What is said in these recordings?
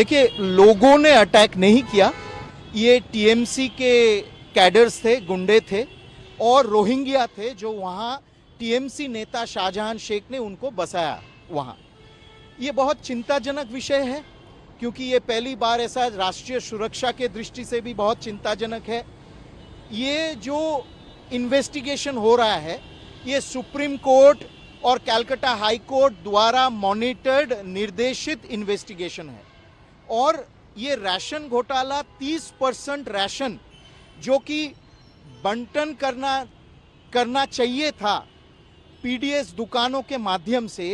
देखिए, लोगों ने अटैक नहीं किया। ये टीएमसी के कैडर्स थे, गुंडे थे और रोहिंग्या थे जो वहाँ टीएमसी नेता शाहजहां शेख ने उनको बसाया वहाँ। ये बहुत चिंताजनक विषय है क्योंकि ये पहली बार ऐसा राष्ट्रीय सुरक्षा के दृष्टि से भी बहुत चिंताजनक है। ये जो इन्वेस्टिगेशन हो रहा है ये सुप्रीम कोर्ट और कलकत्ता हाई कोर्ट द्वारा मॉनिटर्ड निर्देशित इन्वेस्टिगेशन है और ये राशन घोटाला 30% राशन जो कि बंटन करना चाहिए था पीडीएस दुकानों के माध्यम से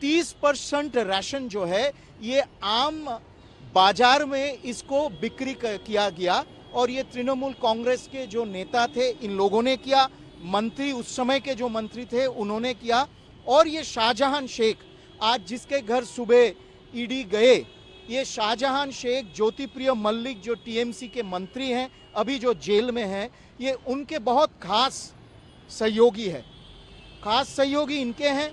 30% राशन जो है ये आम बाजार में इसको बिक्री किया गया और ये तृणमूल कांग्रेस के जो नेता थे इन लोगों ने किया, मंत्री उस समय के जो मंत्री थे उन्होंने किया। और ये शाहजहां शेख आज जिसके घर सुबह ईडी गए, ये शाहजहां शेख, ज्योतिप्रिय मल्लिक जो टीएमसी के मंत्री हैं अभी जो जेल में हैं, ये उनके बहुत खास सहयोगी है। खास सहयोगी इनके हैं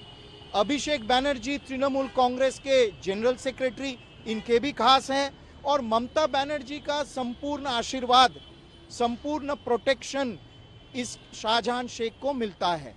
अभिषेक बनर्जी, तृणमूल कांग्रेस के जनरल सेक्रेटरी, इनके भी खास हैं और ममता बनर्जी का संपूर्ण आशीर्वाद, संपूर्ण प्रोटेक्शन इस शाहजहां शेख को मिलता है।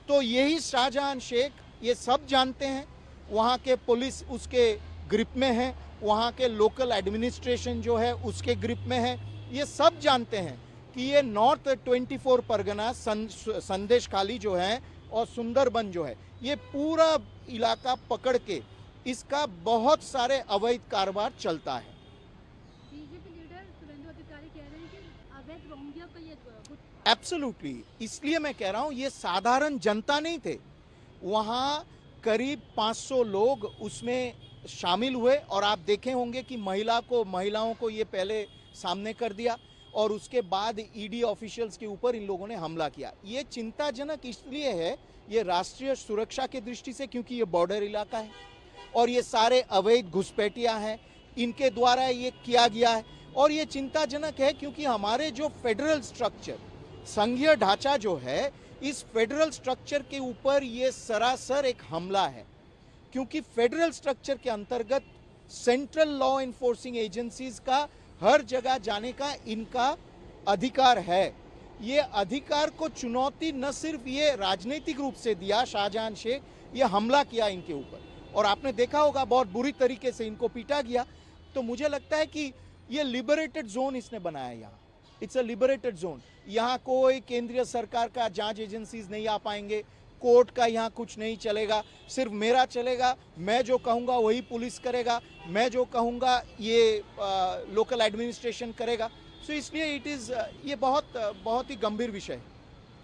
तो यही शाहजहां शेख, ये सब जानते हैं, वहाँ के पुलिस उसके ग्रिप में है, वहाँ के लोकल एडमिनिस्ट्रेशन जो है उसके ग्रिप में है। ये सब जानते हैं कि ये नॉर्थ 24 परगना, संदेश खाली जो है और सुंदरबन जो है, ये पूरा इलाका पकड़ के इसका बहुत सारे अवैध कारोबार चलता है। बीजेपी लीडर सुरेंद्र अधिकारी कह रहे हैं कि अवैध रोहिंग्या का ये एब्सोल्युटली, इसलिए मैं कह रहा हूँ ये साधारण जनता नहीं थे, वहाँ करीब 500 लोग उसमें शामिल हुए और आप देखे होंगे कि महिलाओं को ये पहले सामने कर दिया और उसके बाद ईडी ऑफिशियल्स के ऊपर इन लोगों ने हमला किया। ये चिंताजनक इसलिए है, ये राष्ट्रीय सुरक्षा की दृष्टि से, क्योंकि ये बॉर्डर इलाका है और ये सारे अवैध घुसपैठियां हैं, इनके द्वारा ये किया गया है। और ये चिंताजनक है क्योंकि हमारे जो फेडरल स्ट्रक्चर, संघीय ढांचा जो है, इस फेडरल स्ट्रक्चर के ऊपर ये सरासर एक हमला है क्योंकि फेडरल स्ट्रक्चर के अंतर्गत सेंट्रल लॉ एनफोर्सिंग एजेंसीज का हर जगह जाने का इनका अधिकार है। ये अधिकार को चुनौती न सिर्फ ये राजनीतिक रूप से दिया शाहजहां शेख, ये हमला किया इनके ऊपर और आपने देखा होगा बहुत बुरी तरीके से इनको पीटा गया। तो मुझे लगता है कि ये लिबरेटेड जोन इसने बनाया, यहाँ इट्स अ लिबरेटेड जोन। यहाँ कोई केंद्रीय सरकार का जांच एजेंसीज नहीं आ पाएंगे, कोर्ट का यहाँ कुछ नहीं चलेगा, सिर्फ मेरा चलेगा, मैं जो कहूँगा वही पुलिस करेगा, मैं जो कहूँगा ये लोकल एडमिनिस्ट्रेशन करेगा। सो इसलिए ये बहुत ही गंभीर विषय है।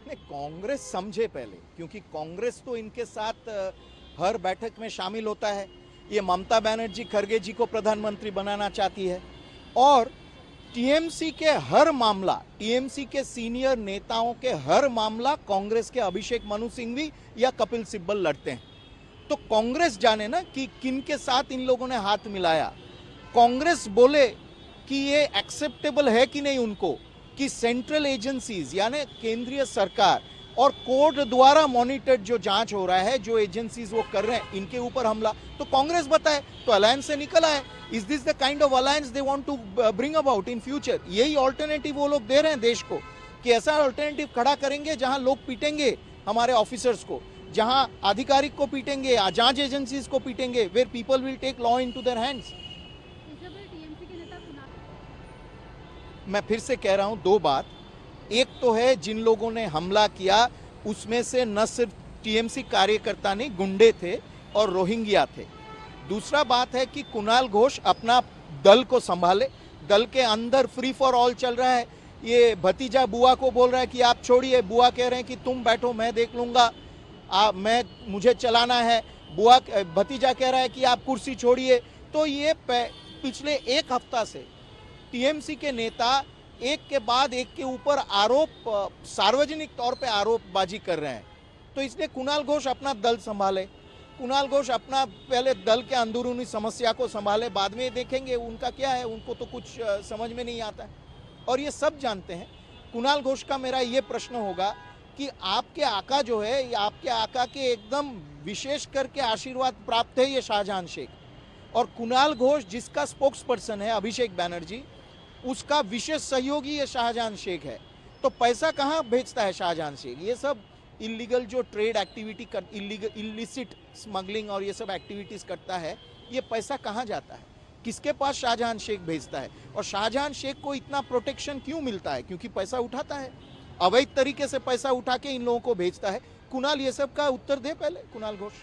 नहीं, कांग्रेस समझे पहले, क्योंकि कांग्रेस तो इनके साथ हर बैठक में शामिल होता है। ये ममता बनर्जी खरगे जी को प्रधानमंत्री बनाना चाहती है और टीएमसी के हर मामला, टीएमसी के सीनियर नेताओं के हर मामला कांग्रेस के अभिषेक मनु सिंघवी या कपिल सिब्बल लड़ते हैं। तो कांग्रेस जाने ना कि किन के साथ इन लोगों ने हाथ मिलाया। कांग्रेस बोले कि ये एक्सेप्टेबल है कि नहीं उनको कि सेंट्रल एजेंसीज यानी केंद्रीय सरकार और कोर्ट द्वारा मॉनिटर्ड जो जांच हो रहा है, जो एजेंसीज वो कर रहे हैं, इनके ऊपर हमला। तो कांग्रेस बताए तो अलायंस से निकल आए। Is this the kind of alliance they want to bring about in future? यही ऑल्टरनेटिव वो लोग दे रहे हैं देश को कि ऐसा ऑल्टरनेटिव खड़ा करेंगे जहां लोग पीटेंगे हमारे ऑफिसर्स को, जहां आधिकारिक को पीटेंगे, जांच एजेंसीज को पीटेंगे, where people will take law into their hands. मैं फिर से कह रहा हूं दो बात। एक तो है जिन लोगों ने हमला किया उसमें से न सिर्फ टीएमसी कार्यकर्ता नहीं, गुंडे थे और रोहिंग्या थे। दूसरा बात है कि कुणाल घोष अपना दल को संभाले, दल के अंदर फ्री फॉर ऑल चल रहा है। ये भतीजा बुआ को बोल रहा है कि आप छोड़िए, बुआ कह रहे हैं कि तुम बैठो मैं देख लूंगा, मुझे चलाना है। भतीजा कह रहा है कि आप कुर्सी छोड़िए। तो ये पिछले एक हफ्ता से टीएमसी के नेता एक के बाद एक के ऊपर आरोप, सार्वजनिक तौर पे आरोपबाजी कर रहे हैं। तो इसलिए कुणाल घोष अपना दल संभाले, कुणाल घोष अपना पहले दल के अंदरूनी समस्या को संभाले, बाद में देखेंगे उनका क्या है, उनको तो कुछ समझ में नहीं आता है और ये सब जानते हैं। कुणाल घोष का मेरा ये प्रश्न होगा कि आपके आका जो है, आपके आका के एकदम विशेष करके आशीर्वाद प्राप्त है ये शाहजहां शेख, और कुणाल घोष जिसका स्पोक्स पर्सन है अभिषेक बैनर्जी, उसका विशेष सहयोगी ये शाहजहां शेख है। तो पैसा कहाँ भेजता है शाहजहां शेख? ये सब इलीगल जो ट्रेड एक्टिविटी कर, इलिसिट स्मगलिंग और ये सब एक्टिविटीज करता है, ये पैसा कहाँ जाता है, किसके पास शाहजहां शेख भेजता है? और शाहजहां शेख को इतना प्रोटेक्शन क्यों मिलता है? क्योंकि पैसा उठाता है, अवैध तरीके से पैसा उठा के इन लोगों को भेजता है। कुणाल ये सब का उत्तर दे पहले, कुणाल घोष।